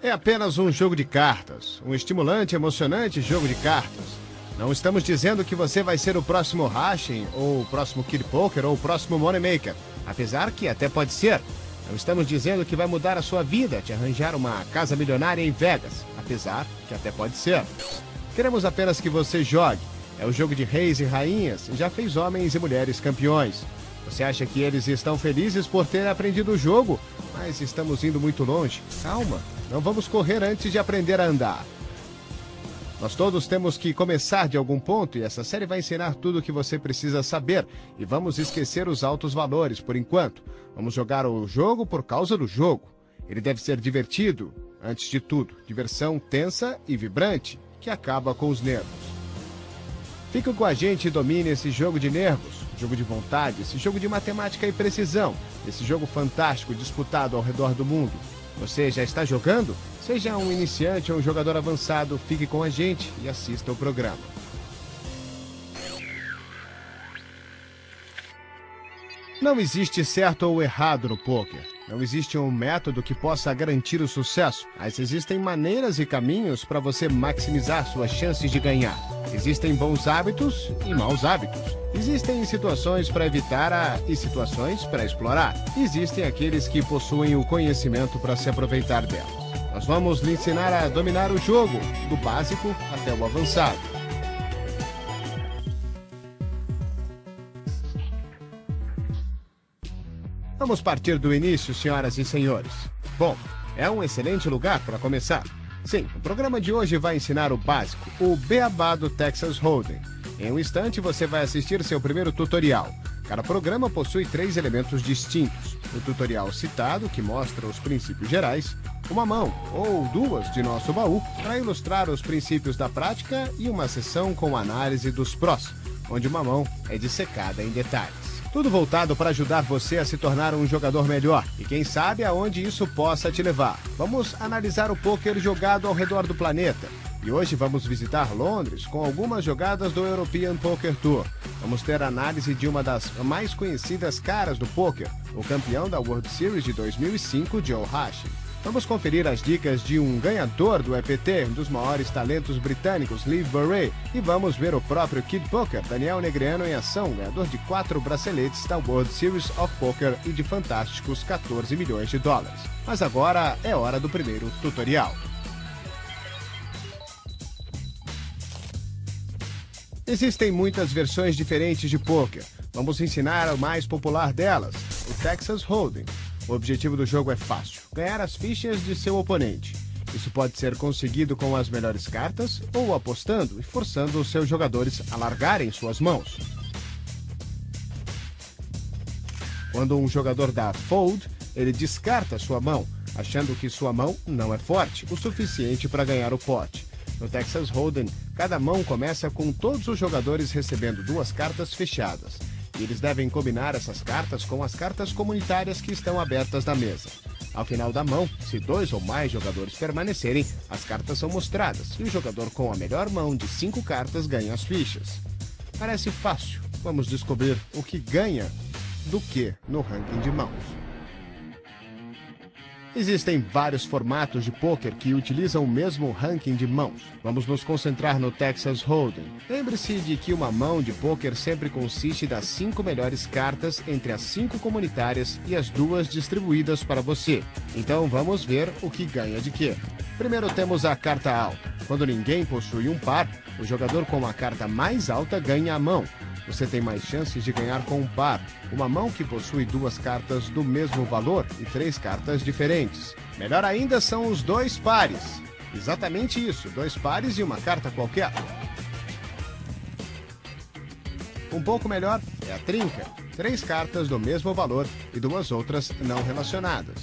É apenas um jogo de cartas, um estimulante, emocionante jogo de cartas. Não estamos dizendo que você vai ser o próximo Hashim, ou o próximo Kid Poker, ou o próximo Moneymaker. Apesar que até pode ser. Não estamos dizendo que vai mudar a sua vida, te arranjar uma casa milionária em Vegas. Apesar que até pode ser. Queremos apenas que você jogue. É o jogo de reis e rainhas e já fez homens e mulheres campeões. Você acha que eles estão felizes por ter aprendido o jogo? Mas estamos indo muito longe. Calma, não vamos correr antes de aprender a andar. Nós todos temos que começar de algum ponto e essa série vai ensinar tudo o que você precisa saber. E vamos esquecer os altos valores por enquanto. Vamos jogar o jogo por causa do jogo. Ele deve ser divertido, antes de tudo. Diversão tensa e vibrante, que acaba com os nervos. Fique com a gente e domine esse jogo de nervos, jogo de vontade, esse jogo de matemática e precisão, esse jogo fantástico disputado ao redor do mundo. Você já está jogando? Seja um iniciante ou um jogador avançado, fique com a gente e assista o programa. Não existe certo ou errado no poker. Não existe um método que possa garantir o sucesso, mas existem maneiras e caminhos para você maximizar suas chances de ganhar. Existem bons hábitos e maus hábitos. Existem situações para evitar e situações para explorar. Existem aqueles que possuem o conhecimento para se aproveitar delas. Nós vamos lhe ensinar a dominar o jogo, do básico até o avançado. Vamos partir do início, senhoras e senhores. Bom, é um excelente lugar para começar. Sim, o programa de hoje vai ensinar o básico, o beabá do Texas Hold'em. Em um instante você vai assistir seu primeiro tutorial. Cada programa possui 3 elementos distintos. O tutorial citado, que mostra os princípios gerais, uma mão ou 2 de nosso baú para ilustrar os princípios da prática e uma sessão com análise dos prós, onde uma mão é dissecada em detalhes. Tudo voltado para ajudar você a se tornar um jogador melhor e quem sabe aonde isso possa te levar. Vamos analisar o poker jogado ao redor do planeta. E hoje vamos visitar Londres com algumas jogadas do European Poker Tour. Vamos ter análise de uma das mais conhecidas caras do poker, o campeão da World Series de 2005, Joe Hashim. Vamos conferir as dicas de um ganhador do EPT, um dos maiores talentos britânicos, Liv Burray. E vamos ver o próprio Kid Poker, Daniel Negreanu em ação, ganhador de 4 braceletes da World Series of Poker e de fantásticos 14 milhões de dólares. Mas agora é hora do primeiro tutorial. Existem muitas versões diferentes de poker. Vamos ensinar a mais popular delas, o Texas Hold'em. O objetivo do jogo é fácil, ganhar as fichas de seu oponente. Isso pode ser conseguido com as melhores cartas ou apostando e forçando os seus jogadores a largarem suas mãos. Quando um jogador dá fold, ele descarta sua mão, achando que sua mão não é forte o suficiente para ganhar o pote. No Texas Hold'em, cada mão começa com todos os jogadores recebendo 2 cartas fechadas. E eles devem combinar essas cartas com as cartas comunitárias que estão abertas na mesa. Ao final da mão, se 2 ou mais jogadores permanecerem, as cartas são mostradas e o jogador com a melhor mão de 5 cartas ganha as fichas. Parece fácil. Vamos descobrir o que ganha do que no ranking de mãos. Existem vários formatos de poker que utilizam o mesmo ranking de mãos. Vamos nos concentrar no Texas Hold'em. Lembre-se de que uma mão de poker sempre consiste das 5 melhores cartas entre as 5 comunitárias e as 2 distribuídas para você. Então vamos ver o que ganha de quê. Primeiro temos a carta alta. Quando ninguém possui um par, o jogador com a carta mais alta ganha a mão. Você tem mais chances de ganhar com um par, uma mão que possui 2 cartas do mesmo valor e 3 cartas diferentes. Melhor ainda são os 2 pares. Exatamente isso, 2 pares e uma carta qualquer. Um pouco melhor é a trinca, 3 cartas do mesmo valor e 2 outras não relacionadas.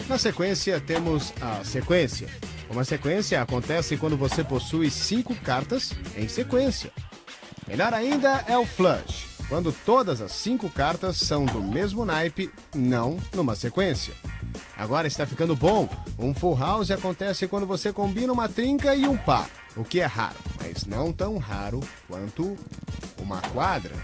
Na sequência temos a sequência. Uma sequência acontece quando você possui 5 cartas em sequência. Melhor ainda é o flush, quando todas as 5 cartas são do mesmo naipe, não numa sequência. Agora está ficando bom. Um full house acontece quando você combina uma trinca e um par, o que é raro, mas não tão raro quanto uma quadra.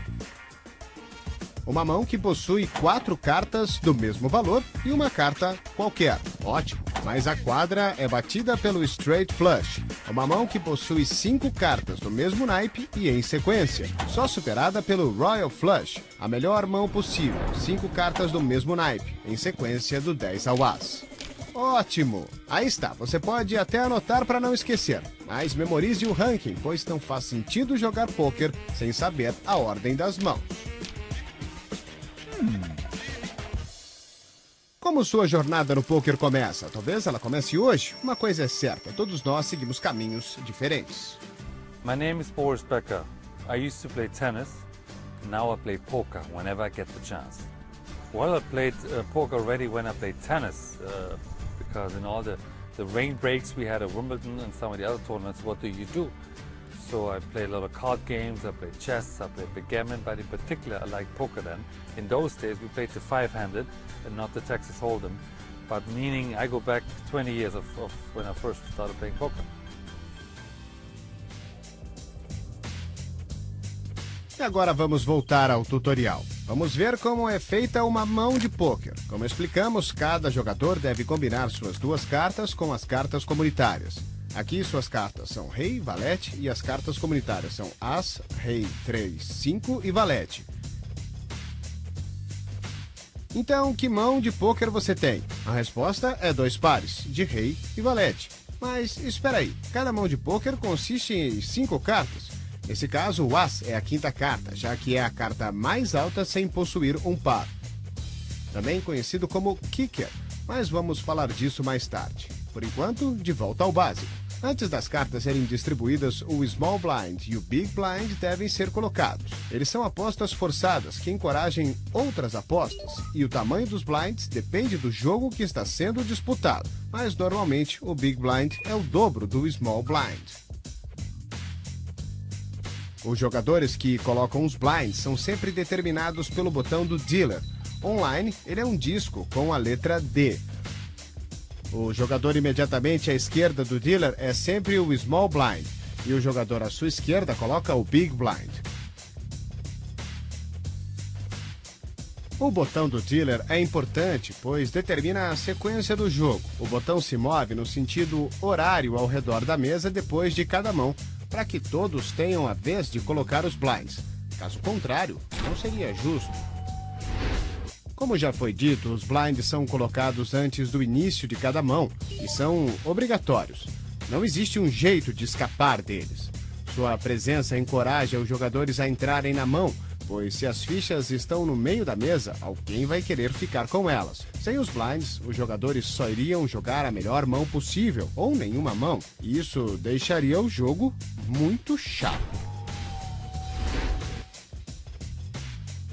Uma mão que possui 4 cartas do mesmo valor e uma carta qualquer. Ótimo. Mas a quadra é batida pelo Straight Flush. Uma mão que possui 5 cartas do mesmo naipe e em sequência. Só superada pelo Royal Flush. A melhor mão possível. 5 cartas do mesmo naipe, em sequência do 10 ao as. Ótimo! Aí está, você pode até anotar para não esquecer, mas memorize o ranking, pois não faz sentido jogar pôquer sem saber a ordem das mãos. Como sua jornada no pôquer começa? Talvez ela comece hoje? Uma coisa é certa, todos nós seguimos caminhos diferentes. My name is Boris Becker. I used to play tennis, now I play poker whenever I get the chance. Well, I played poker already when I played tennis. Because in all the rain breaks we had at Wimbledon and some of the other tournaments, what do? So I played a lot of card games, I played chess, I played backgammon, but in particular I like poker then. In those days we played the five-handed and not the Texas Hold'em, but meaning I go back 20 years of when I first started playing poker. E agora vamos voltar ao tutorial. Vamos ver como é feita uma mão de pôquer. Como explicamos, cada jogador deve combinar suas 2 cartas com as cartas comunitárias. Aqui suas cartas são rei, valete e as cartas comunitárias são as, rei, 3, 5 e valete. Então, que mão de pôquer você tem? A resposta é 2 pares, de rei e valete. Mas espera aí, cada mão de pôquer consiste em 5 cartas. Nesse caso, o as é a 5ª carta, já que é a carta mais alta sem possuir um par. Também conhecido como kicker, mas vamos falar disso mais tarde. Por enquanto, de volta ao básico. Antes das cartas serem distribuídas, o Small Blind e o Big Blind devem ser colocados. Eles são apostas forçadas que encorajam outras apostas, e o tamanho dos blinds depende do jogo que está sendo disputado, mas normalmente o Big Blind é o dobro do Small Blind. Os jogadores que colocam os blinds são sempre determinados pelo botão do dealer. Online, ele é um disco com a letra D. O jogador imediatamente à esquerda do dealer é sempre o Small Blind, e o jogador à sua esquerda coloca o Big Blind. O botão do dealer é importante, pois determina a sequência do jogo. O botão se move no sentido horário ao redor da mesa depois de cada mão, para que todos tenham a vez de colocar os blinds. Caso contrário, não seria justo. Como já foi dito, os blinds são colocados antes do início de cada mão e são obrigatórios. Não existe um jeito de escapar deles. Sua presença encoraja os jogadores a entrarem na mão, pois se as fichas estão no meio da mesa, alguém vai querer ficar com elas. Sem os blinds, os jogadores só iriam jogar a melhor mão possível, ou nenhuma mão, e isso deixaria o jogo muito chato.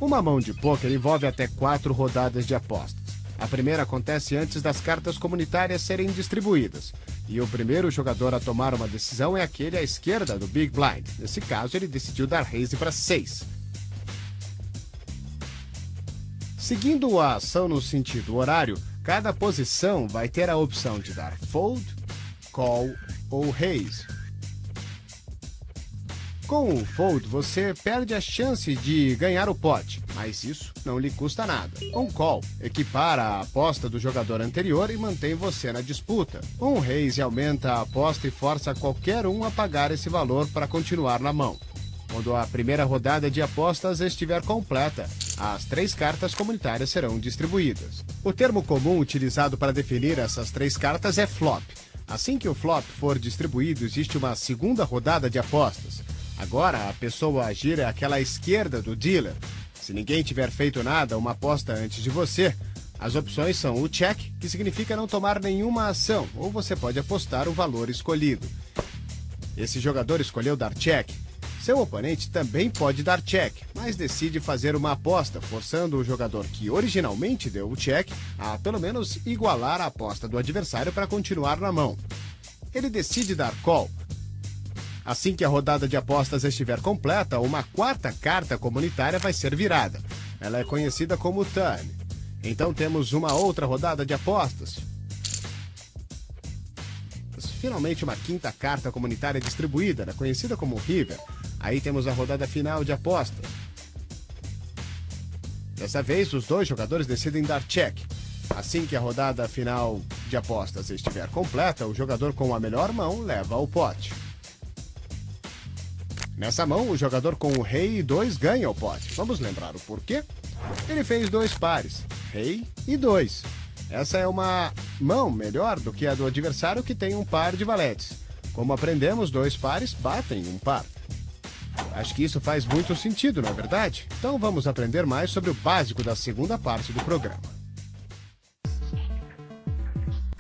Uma mão de pôquer envolve até 4 rodadas de apostas. A primeira acontece antes das cartas comunitárias serem distribuídas, e o primeiro jogador a tomar uma decisão é aquele à esquerda do Big Blind. Nesse caso, ele decidiu dar raise para 6. Seguindo a ação no sentido horário, cada posição vai ter a opção de dar fold, call ou raise. Com o fold, você perde a chance de ganhar o pote, mas isso não lhe custa nada. Um call equipara a aposta do jogador anterior e mantém você na disputa. Um raise aumenta a aposta e força qualquer um a pagar esse valor para continuar na mão. Quando a primeira rodada de apostas estiver completa, as 3 cartas comunitárias serão distribuídas. O termo comum utilizado para definir essas 3 cartas é flop. Assim que o flop for distribuído, existe uma segunda rodada de apostas. Agora, a pessoa a agir é aquela à esquerda do dealer. Se ninguém tiver feito nada, uma aposta antes de você, as opções são o check, que significa não tomar nenhuma ação, ou você pode apostar o valor escolhido. Esse jogador escolheu dar check. Seu oponente também pode dar check, mas decide fazer uma aposta, forçando o jogador que originalmente deu o check a pelo menos igualar a aposta do adversário para continuar na mão. Ele decide dar call. Assim que a rodada de apostas estiver completa, uma 4ª carta comunitária vai ser virada. Ela é conhecida como turn. Então temos uma outra rodada de apostas. Finalmente uma 5ª carta comunitária distribuída, conhecida como river. Aí temos a rodada final de aposta. Dessa vez, os dois jogadores decidem dar check. Assim que a rodada final de apostas estiver completa, o jogador com a melhor mão leva o pote. Nessa mão, o jogador com o rei e 2 ganha o pote. Vamos lembrar o porquê? Ele fez 2 pares, rei e 2. Essa é uma mão melhor do que a do adversário que tem um par de valetes. Como aprendemos, 2 pares batem um par. Acho que isso faz muito sentido, não é verdade? Então vamos aprender mais sobre o básico da segunda parte do programa.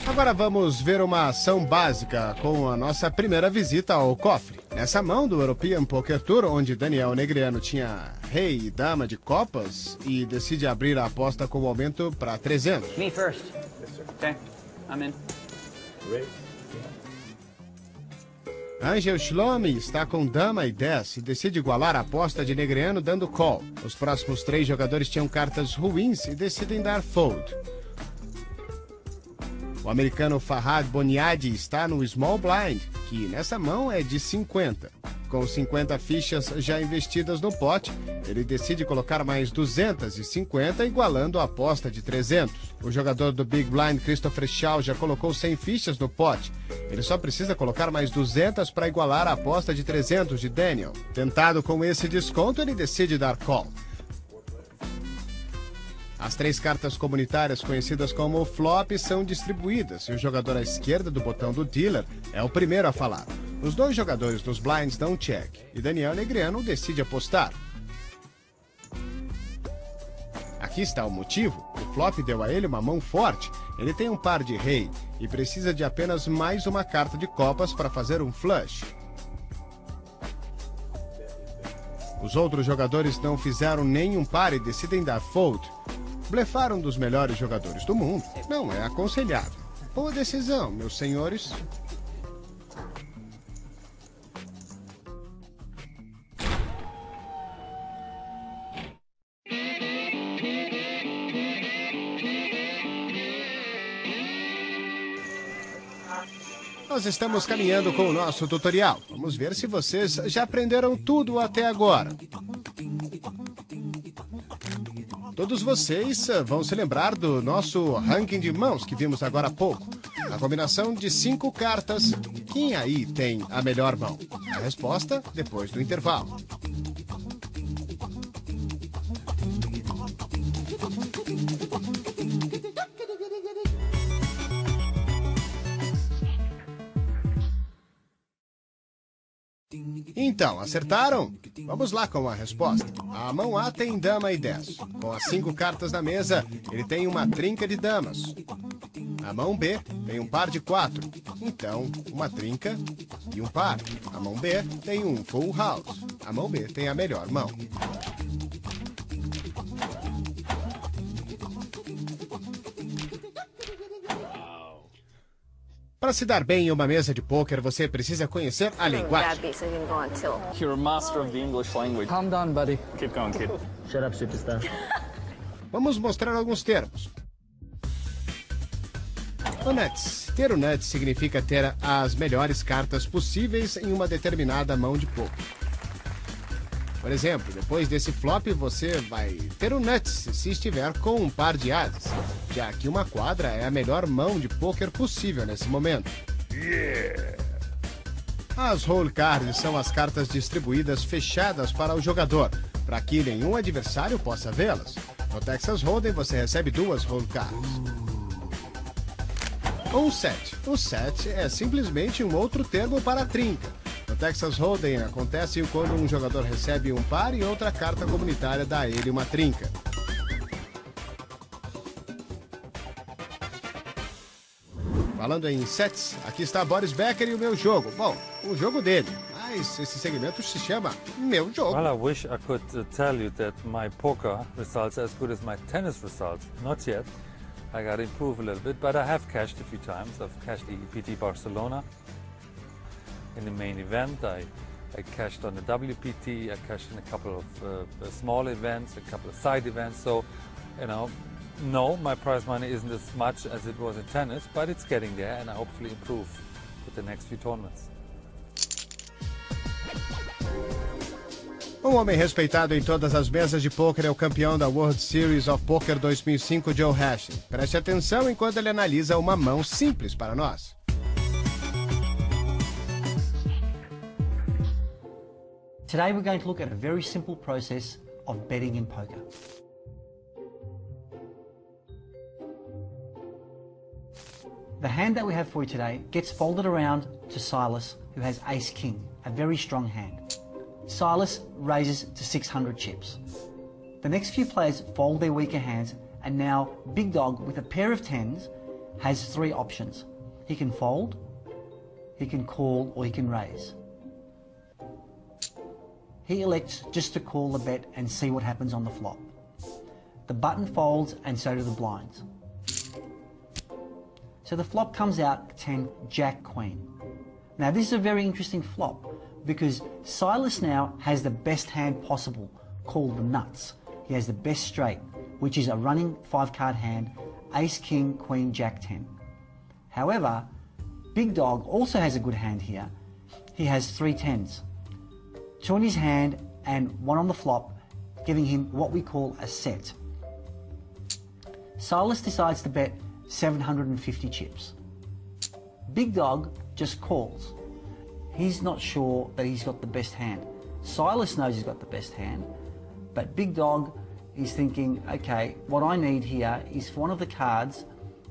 Agora vamos ver uma ação básica com a nossa primeira visita ao cofre. Nessa mão do European Poker Tour, onde Daniel Negreanu tinha rei e dama de copas e decide abrir a aposta com o aumento para 300. Me first. Okay, I'm in. Angel Shlomi está com dama e 10 e decide igualar a aposta de Negreanu dando call. Os próximos 3 jogadores tinham cartas ruins e decidem dar fold. O americano Farhad Boniadi está no Small Blind, que nessa mão é de 50. Com 50 fichas já investidas no pote, ele decide colocar mais 250, igualando a aposta de 300. O jogador do Big Blind, Christopher Shaw, já colocou 100 fichas no pote. Ele só precisa colocar mais 200 para igualar a aposta de 300 de Daniel. Tentado com esse desconto, ele decide dar call. As 3 cartas comunitárias conhecidas como flop são distribuídas e o jogador à esquerda do botão do dealer é o primeiro a falar. Os 2 jogadores dos blinds dão check e Daniel Negreanu decide apostar. Aqui está o motivo. O flop deu a ele uma mão forte. Ele tem um par de rei e precisa de apenas mais uma carta de copas para fazer um flush. Os outros jogadores não fizeram nenhum par e decidem dar fold. Blefar um dos melhores jogadores do mundo não é aconselhável. Boa decisão, meus senhores. Nós estamos caminhando com o nosso tutorial. Vamos ver se vocês já aprenderam tudo até agora. Todos vocês vão se lembrar do nosso ranking de mãos que vimos agora há pouco. A combinação de 5 cartas. Quem aí tem a melhor mão? A resposta depois do intervalo. Então, acertaram? Vamos lá com a resposta. A mão A tem dama e 10. Com as 5 cartas na mesa, ele tem uma trinca de damas. A mão B tem um par de 4. Então, uma trinca e um par. A mão B tem um full house. A mão B tem a melhor mão. Para se dar bem em uma mesa de pôquer, você precisa conhecer a linguagem. You're a master of the English language. Calm down, buddy. Keep going, kid. Shut up, superstar. Vamos mostrar alguns termos. O nuts. Ter o nuts significa ter as melhores cartas possíveis em uma determinada mão de pôquer. Por exemplo, depois desse flop, você vai ter o nuts se estiver com um par de asas, já que uma quadra é a melhor mão de pôquer possível nesse momento. As hole cards são as cartas distribuídas fechadas para o jogador, para que nenhum adversário possa vê-las. No Texas Hold'em você recebe 2 hole cards. Um set. O set é simplesmente um outro termo para trinca. No Texas Hold'em acontece quando um jogador recebe um par e outra carta comunitária dá a ele uma trinca. Falando em sets, aqui está Boris Becker e o meu jogo. Bom, o jogo dele, mas esse segmento se chama Meu Jogo. Well, I wish I could tell you that my poker results are as good as my tennis results. Not yet. I got to improve a little bit, but I have cashed a few times. I've cashed the EPT Barcelona in the main event. I cashed on the WPT. I cashed in a couple of small events, a couple of side events. So, you know, no, my prize money isn't as much as it was in tennis, but it's getting there, and I hopefully improve with the next few tournaments. Um homem respeitado em todas as mesas de pôquer é o campeão da World Series of Poker 2005, Joe Hashing. Preste atenção enquanto ele analisa uma mão simples para nós. Today we're going to look at a very simple process of betting in poker. The hand that we have for you today gets folded around to Silas, who has ace-king, a very strong hand. Silas raises to 600 chips. The next few players fold their weaker hands, and now Big Dog, with a pair of tens, has three options. He can fold, he can call, or he can raise. He elects just to call the bet and see what happens on the flop. The button folds and so do the blinds. So the flop comes out 10 Jack Queen. Now this is a very interesting flop because Silas now has the best hand possible, called the nuts. He has the best straight, which is a running 5-card hand, Ace King Queen Jack 10. However, Big Dog also has a good hand here. He has 3 tens, 2 in his hand and 1 on the flop, giving him what we call a set. Silas decides to bet 750 chips. Big Dog just calls. He's not sure that he's got the best hand. Silas knows he's got the best hand, but Big Dog is thinking, okay, what I need here is for one of the cards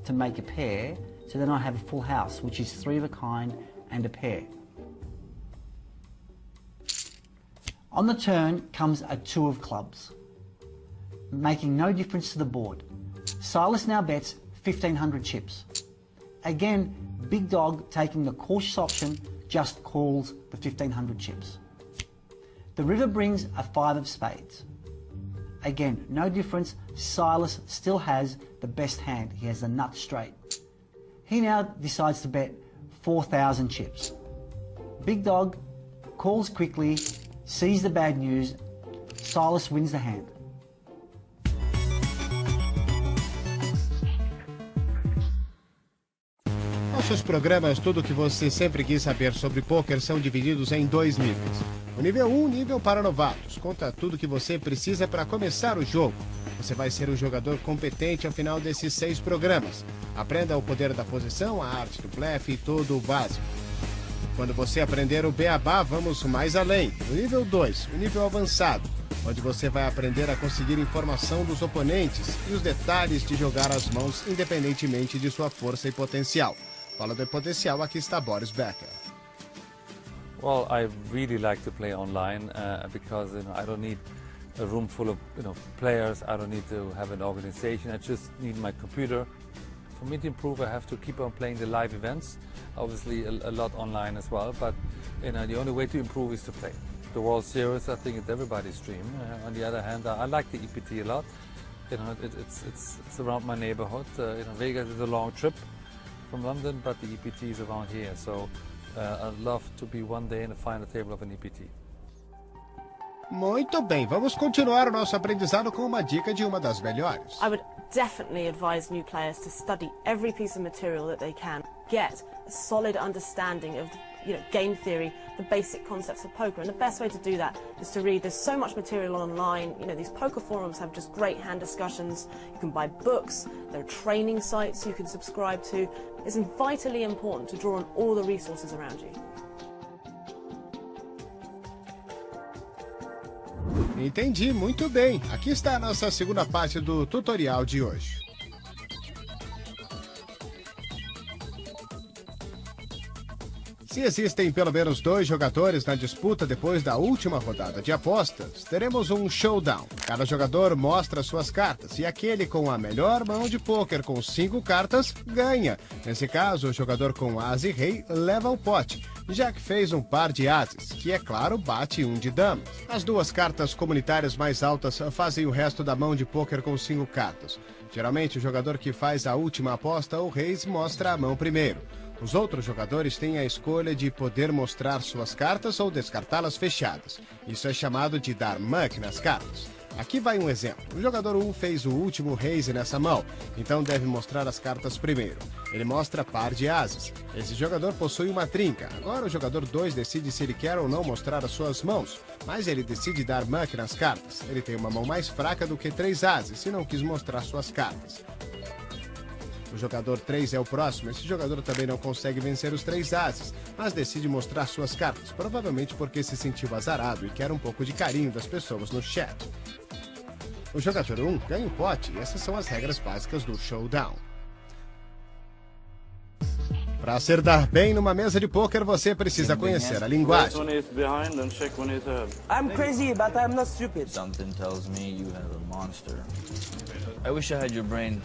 to make a pair, so then I have a full house, which is 3 of a kind and a pair. On the turn comes a 2 of clubs, making no difference to the board. Silas now bets 1,500 chips. Again, Big Dog, taking the cautious option, just calls the 1,500 chips. The river brings a 5 of spades. Again, no difference. Silas still has the best hand. He has the nut straight. He now decides to bet 4,000 chips. Big Dog calls quickly, sees the bad news. Silas wins the hand. Nossos programas, tudo o que você sempre quis saber sobre pôquer, são divididos em 2 níveis. O nível 1, nível para novatos, conta tudo o que você precisa para começar o jogo. Você vai ser um jogador competente ao final desses 6 programas. Aprenda o poder da posição, a arte do blefe e todo o básico. Quando você aprender o beabá, vamos mais além. No nível 2, o nível avançado, onde você vai aprender a conseguir informação dos oponentes e os detalhes de jogar as mãos independentemente de sua força e potencial. Fala do potencial, aqui está Boris Becker. Well, I really like to play online because I don't need a room full of players. I don't need to have an organization. I just need my computer. For me to improve, I have to keep on playing the live events. Obviously, a lot online as well. But the only way to improve is to play. The World Series, I think it's everybody's dream. On the other hand, I like the EPT a lot. It's around my neighborhood. Vegas is a long trip from London, but the EPT is around here. So I'd love to be one day in the final table of an EPT. Muito bem, vamos continuar o nosso aprendizado com uma dica de uma das melhores. I would definitely advise new players to study every piece of material that they can. Get a solid understanding of game theory, the basic concepts of poker, and the best way to do that is to read. There's so much material online. These poker forums have just great hand discussions. You can buy books, there are training sites you can subscribe to. It's vitally important to draw on all the resources around you. Entendi, muito bem. Aqui está a nossa segunda parte do tutorial de hoje. Se existem pelo menos 2 jogadores na disputa depois da última rodada de apostas, teremos um showdown. Cada jogador mostra suas cartas e aquele com a melhor mão de pôquer com 5 cartas ganha. Nesse caso, o jogador com as e rei leva o pote, já que fez um par de ases, que é claro bate um de damas. As 2 cartas comunitárias mais altas fazem o resto da mão de pôquer com 5 cartas. Geralmente, o jogador que faz a última aposta, o rei, mostra a mão primeiro. Os outros jogadores têm a escolha de poder mostrar suas cartas ou descartá-las fechadas. Isso é chamado de dar muck nas cartas. Aqui vai um exemplo. O jogador 1 fez o último raise nessa mão, então deve mostrar as cartas primeiro. Ele mostra par de ases. Esse jogador possui uma trinca. Agora o jogador 2 decide se ele quer ou não mostrar as suas mãos, mas ele decide dar muck nas cartas. Ele tem uma mão mais fraca do que 3 ases e não quis mostrar suas cartas. O jogador 3 é o próximo. Esse jogador também não consegue vencer os 3 ases, mas decide mostrar suas cartas, provavelmente porque se sentiu azarado e quer um pouco de carinho das pessoas no chat. O jogador 1 ganha o pote e essas são as regras básicas do showdown. Para acertar bem numa mesa de pôquer, você precisa conhecer a linguagem. I'm crazy, but I'm not stupid. Something tells me you have a monster. I wish I had your brain.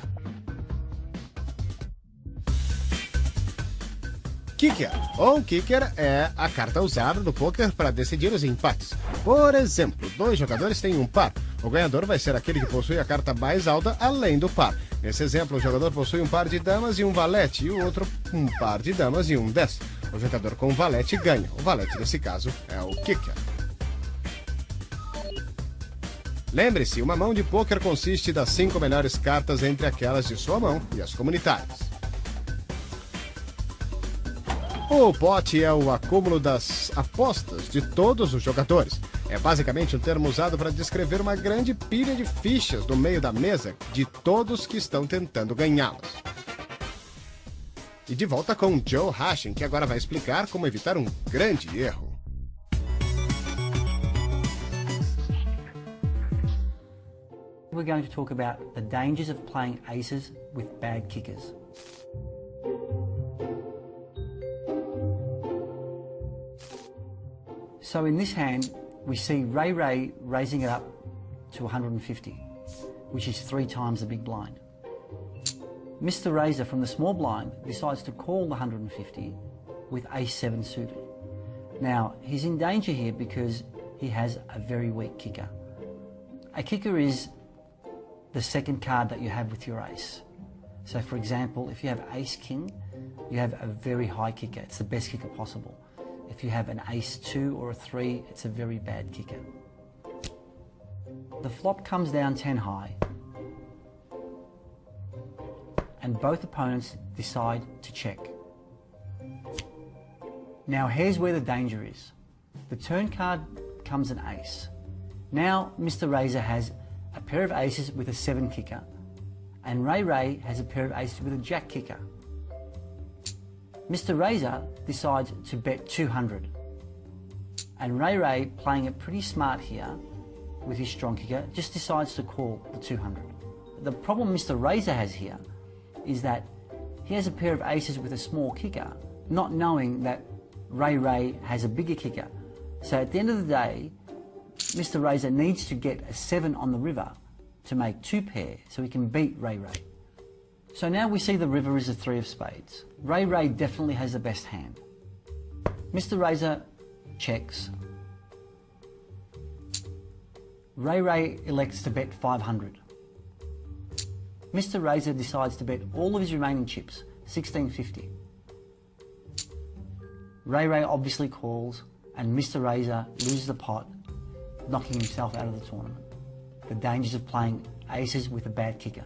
Kicker, ou kicker, é a carta usada do poker para decidir os empates. Por exemplo, 2 jogadores têm um par. O ganhador vai ser aquele que possui a carta mais alta além do par. Nesse exemplo, o jogador possui um par de damas e um valete, e o outro um par de damas e um 10. O jogador com valete ganha. O valete, nesse caso, é o kicker. Lembre-se, uma mão de pôquer consiste das 5 melhores cartas entre aquelas de sua mão e as comunitárias. O pote é o acúmulo das apostas de todos os jogadores. É basicamente um termo usado para descrever uma grande pilha de fichas no meio da mesa de todos que estão tentando ganhá-las. E de volta com Joe Hashim, que agora vai explicar como evitar um grande erro. We're going to talk about the dangers of playing aces with bad kickers. So in this hand, we see Ray raising it up to 150, which is 3 times the big blind. Mr. Razor from the small blind decides to call the 150 with ace-7 suited. Now, he's in danger here because he has a very weak kicker. A kicker is the second card that you have with your ace. So for example, if you have ace-king, you have a very high kicker. It's the best kicker possible. If you have an ace-2 or a 3, it's a very bad kicker. The flop comes down 10 high, and both opponents decide to check. Now here's where the danger is. The turn card comes an ace. Now Mr. Razor has a pair of aces with a 7 kicker, and Ray has a pair of aces with a jack kicker. Mr. Razor decides to bet 200, and Ray, playing it pretty smart here with his strong kicker, just decides to call the 200. The problem Mr. Razor has here is that he has a pair of aces with a small kicker, not knowing that Ray has a bigger kicker. So at the end of the day, Mr. Razor needs to get a 7 on the river to make 2 pair so he can beat Ray. So now we see the river is a 3 of spades. Ray definitely has the best hand. Mr. Razor checks. Ray elects to bet 500. Mr. Razor decides to bet all of his remaining chips, 1650. Ray obviously calls, and Mr. Razor loses the pot, knocking himself out of the tournament. The dangers of playing aces with a bad kicker.